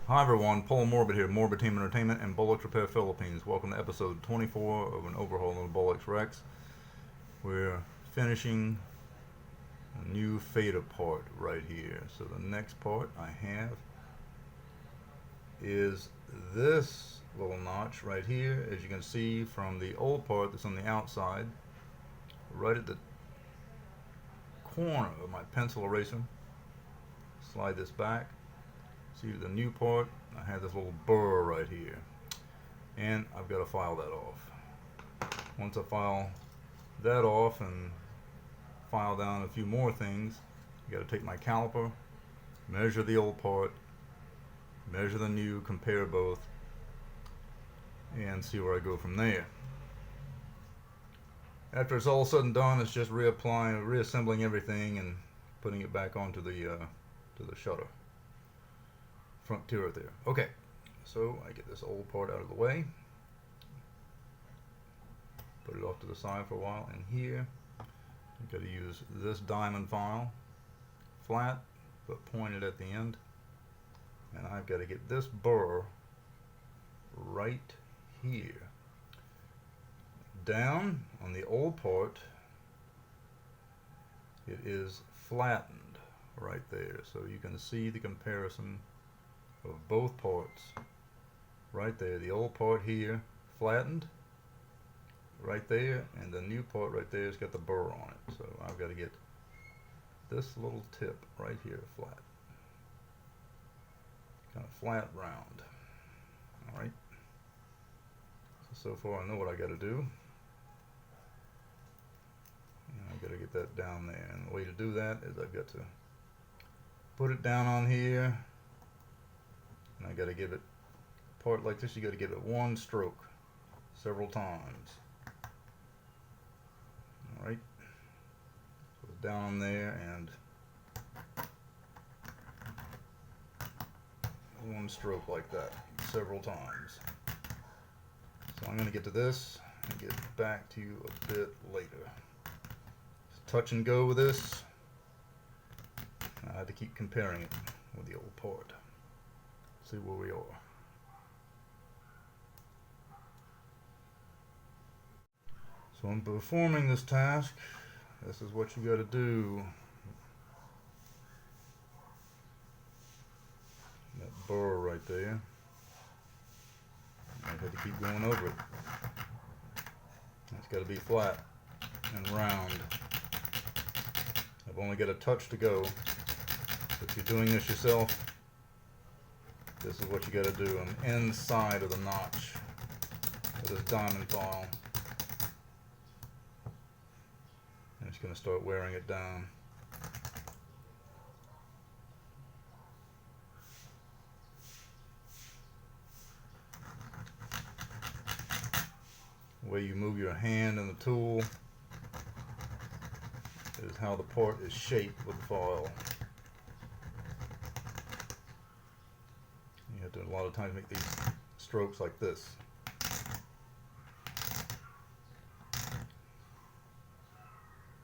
Hi everyone, Paul Morbid here, Morbid Team Entertainment and Bolex Repair Philippines. Welcome to episode 24 of an overhaul of the Bolex Rex. We're finishing a new fader part right here. So the next part I have is this little notch right here, as you can see from the old part that's on the outside, right at the corner of my pencil eraser. Slide this back. See the new part, I have this little burr right here, and I've got to file that off. Once I file that off and file down a few more things, I got to take my caliper, measure the old part, measure the new, compare both, and see where I go from there. After it's all said and done, it's just reassembling everything and putting it back onto the shutter. Front turret there. Okay, so I get this old part out of the way, put it off to the side for a while, and here I've got to use this diamond file, flat but pointed at the end, and I've got to get this burr right here. Down on the old part, it is flattened right there, so you can see the comparison of both parts right there. The old part here flattened right there, and the new part right there has got the burr on it. So I've got to get this little tip right here flat, kind of flat round. All right, so far I know what I got to do, and I've got to get that down there, and the way to do that is I've got to put it down on here, and I got to give it, part like this, you got to give it one stroke several times. All right, so it's down there, and one stroke like that several times. So I'm going to get to this and get back to you a bit later. Just touch and go with this. I had to keep comparing it with the old part. See where we are. So in performing this task, this is what you got to do. That burr right there. I had to keep going over it. It's got to be flat and round. I've only got a touch to go. If you're doing this yourself, this is what you got to do on the inside of the notch with this diamond file. And it's going to start wearing it down. The way you move your hand and the tool is how the part is shaped with the file. You have to a lot of times make these strokes like this.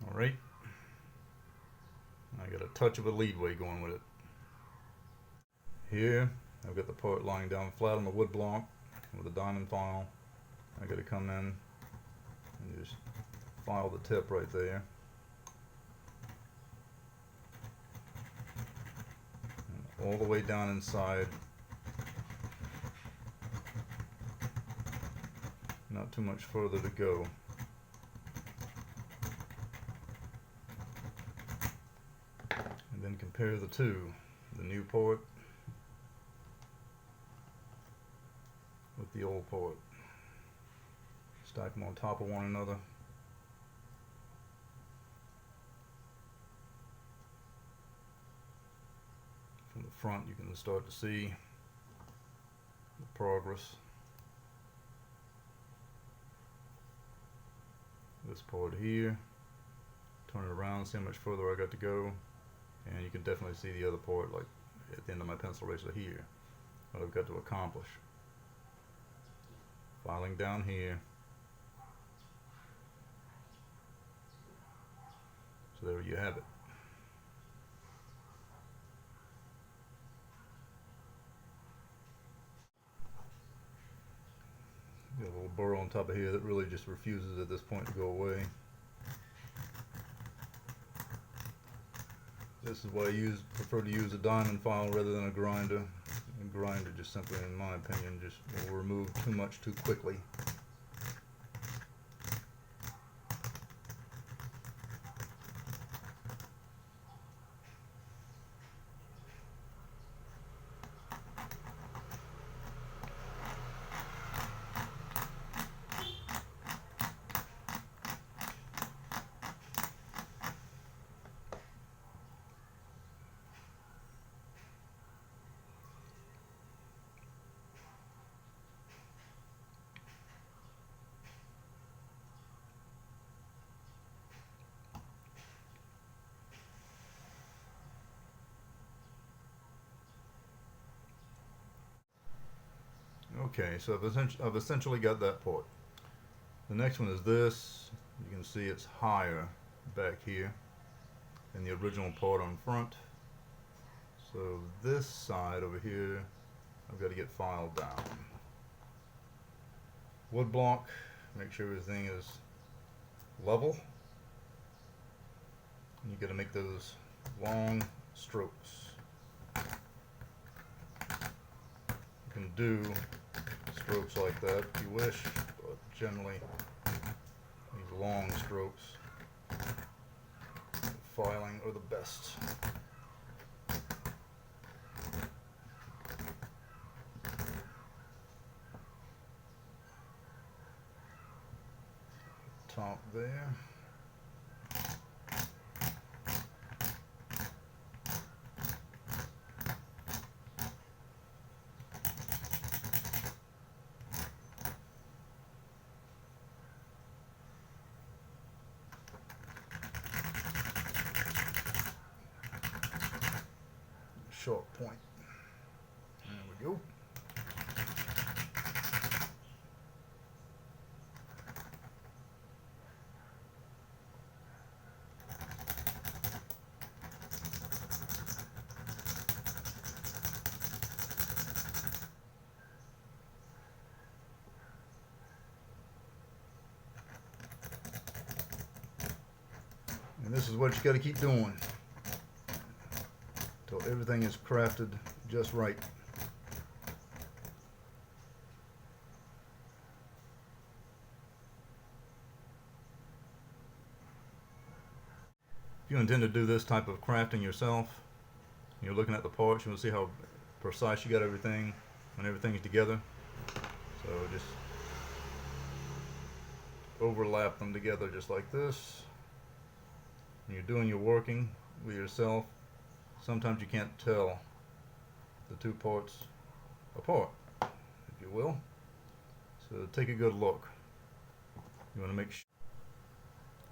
Alright, I got a touch of a leadway going with it. Here I've got the part lying down flat on the wood block with a diamond file. I got to come in and just file the tip right there. And all the way down inside. Not too much further to go. And then compare the two, the new part with the old part. Stack them on top of one another. From the front you can start to see the progress. This part here, turn it around, see how much further I got to go, and you can definitely see the other part, like at the end of my pencil eraser here, what I've got to accomplish. Filing down here. So there you have it. little burr on top of here that really just refuses at this point to go away. This is why I prefer to use a diamond file rather than a grinder. A grinder just simply, in my opinion, just will remove too much too quickly. Okay, so I've essentially got that port. The next one is this. You can see it's higher back here than the original port on front. So this side over here, I've got to get filed down. Wood block, make sure everything is level. And you got to make those long strokes. You can do strokes like that if you wish, but generally these long strokes filing are the best. Top there. Short point. There we go. And this is what you got to keep doing until everything is crafted just right. If you intend to do this type of crafting yourself, you're looking at the parts, you will see how precise you got everything when everything's together. So just overlap them together just like this. When you're doing your working with yourself, sometimes you can't tell the two parts apart, if you will. So take a good look. You want to make sure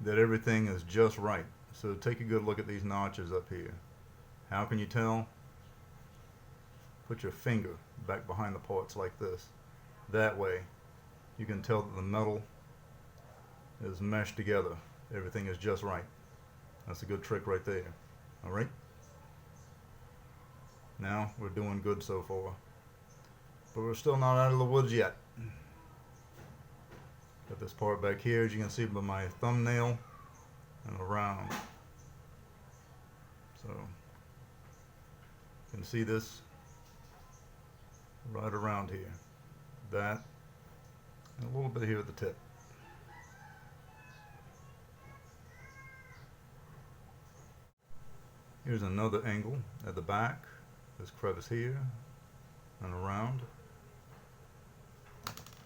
that everything is just right. So take a good look at these notches up here. How can you tell? Put your finger back behind the parts like this. That way you can tell that the metal is meshed together. Everything is just right. That's a good trick right there. Alright? Now we're doing good so far. But we're still not out of the woods yet. Got this part back here, as you can see by my thumbnail, and around. So you can see this right around here. That, and a little bit here at the tip. Here's another angle at the back. This crevice here and around.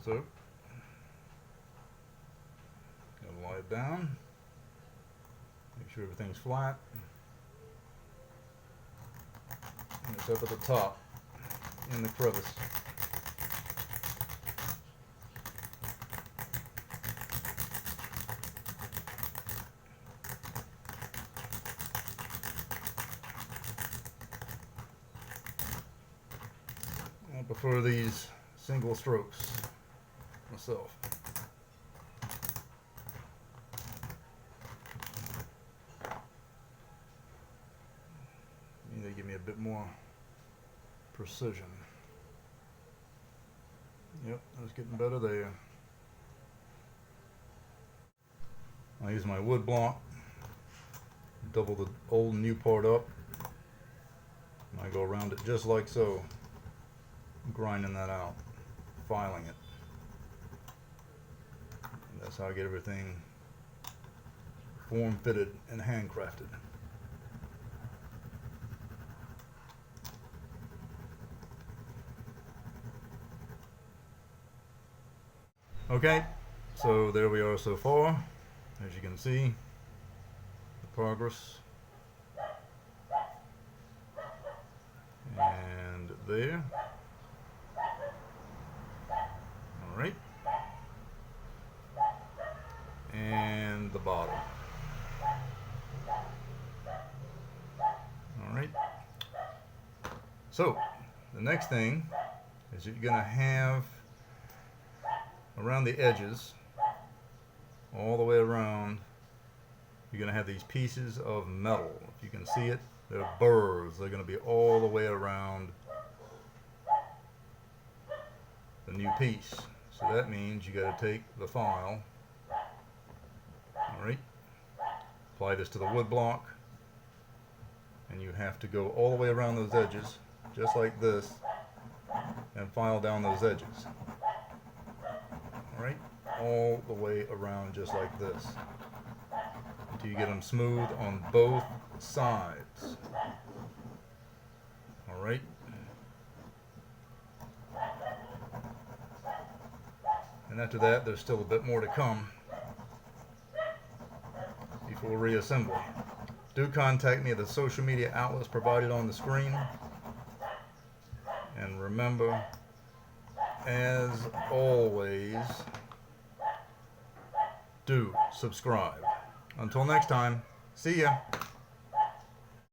So, gonna lie it down. Make sure everything's flat. And it's up at the top in the crevice. I prefer these single strokes myself. They give me a bit more precision. Yep, that's getting better there. I use my wood block, double the old and new part up, and I go around it just like so, grinding that out, filing it. And that's how I get everything form fitted and handcrafted. Okay, so there we are so far. As you can see, the progress. And there. Alright. And the bottom. Alright. So, the next thing is you're going to have around the edges, all the way around, you're going to have these pieces of metal. If you can see it, they're burrs. They're going to be all the way around the new piece. So that means you got to take the file, alright, apply this to the wood block, and you have to go all the way around those edges, just like this, and file down those edges. Alright, all the way around just like this, until you get them smooth on both sides. Alright. And after that, there's still a bit more to come before reassembly. Do contact me at the social media outlets provided on the screen. And remember, as always, do subscribe. Until next time, see ya.